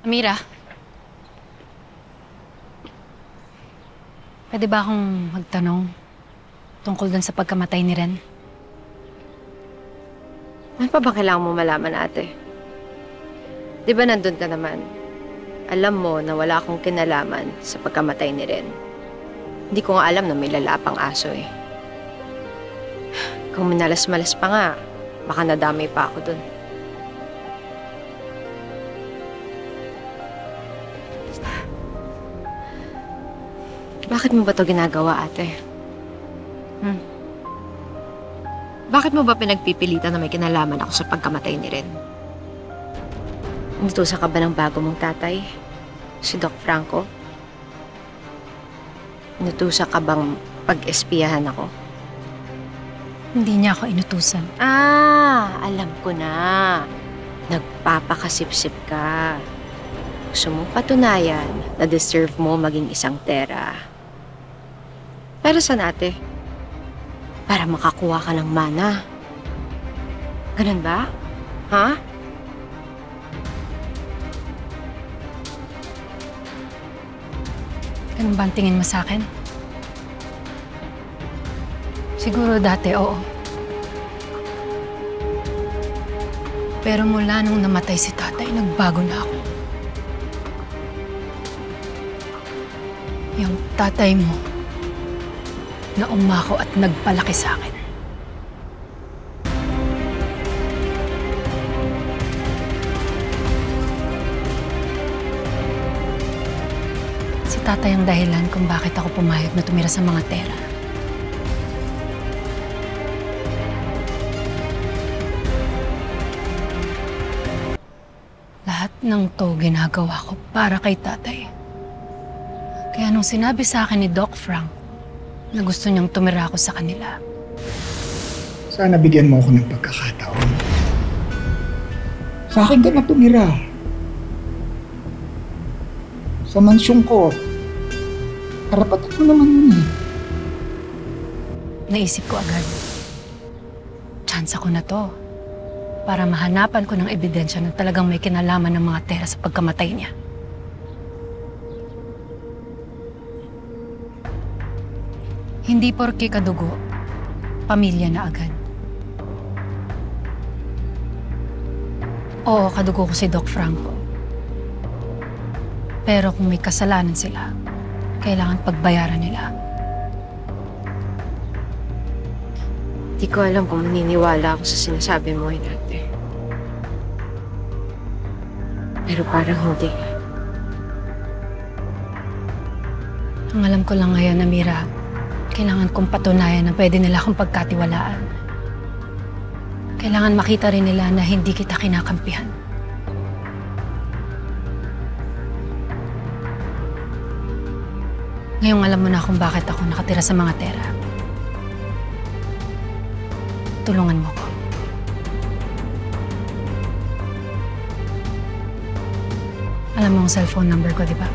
Amira, pwede ba akong magtanong tungkol dun sa pagkamatay ni Ren? Ano pa ba kailangan mo malaman, ate? Di ba nandun ka naman? Alam mo na wala akong kinalaman sa pagkamatay ni Ren. Hindi ko nga alam na may lalapang aso eh. Kung minalas-malas pa nga, baka nadamay pa ako dun. Bakit mo ba to ginagawa, ate? Bakit mo ba pinagpipilitan na may kinalaman ako sa pagkamatay ni Ren? Inutusan ka ba ng bago mong tatay? Si Doc Franco? Inutusan ka bang pag-espiyahan ako? Hindi niya ako inutusan. Alam ko na. Nagpapakasipsip ka. Gusto mong patunayan na deserve mo maging isang Tera. Pero saan, ate? Para makakuha ka ng mana. Ganun ba? Ha? Ganun ba ang tingin mo sa akin? Siguro dati, oo. Pero mula nung namatay si tatay, nagbago na ako. Yung tatay mo, na umako at nagpalaki sa akin. Si tatay ang dahilan kung bakit ako pumayag na tumira sa mga Tera. Lahat ng to ginagawa ko para kay tatay. Kaya nung sinabi sa akin ni Doc Frank na gusto niyang tumira ako sa kanila. Sana bigyan mo ako ng pagkakataon. Sa akin ka na tumira. Sa mansyon ko. Karapatan mo naman yun eh. Naisip ko agad. Tsansa ko na to. Para mahanapan ko ng ebidensya na talagang may kinalaman ng mga Tera sa pagkamatay niya. Hindi porke kadugo, pamilya na agad. Oo, kadugo ko si Doc Franco. Pero kung may kasalanan sila, kailangan pagbayaran nila. Di ko alam kung maniniwala ako sa sinasabi mo, ate. Pero parang hindi. Ang alam ko lang ngayon, Amira, kailangan kong patunayan na pwede nila akong pagkatiwalaan. Kailangan makita rin nila na hindi kita kinakampihan. Ngayong alam mo na kung bakit ako nakatira sa mga Tera. Tulungan mo ko. Alam mo ang cellphone number ko, di ba?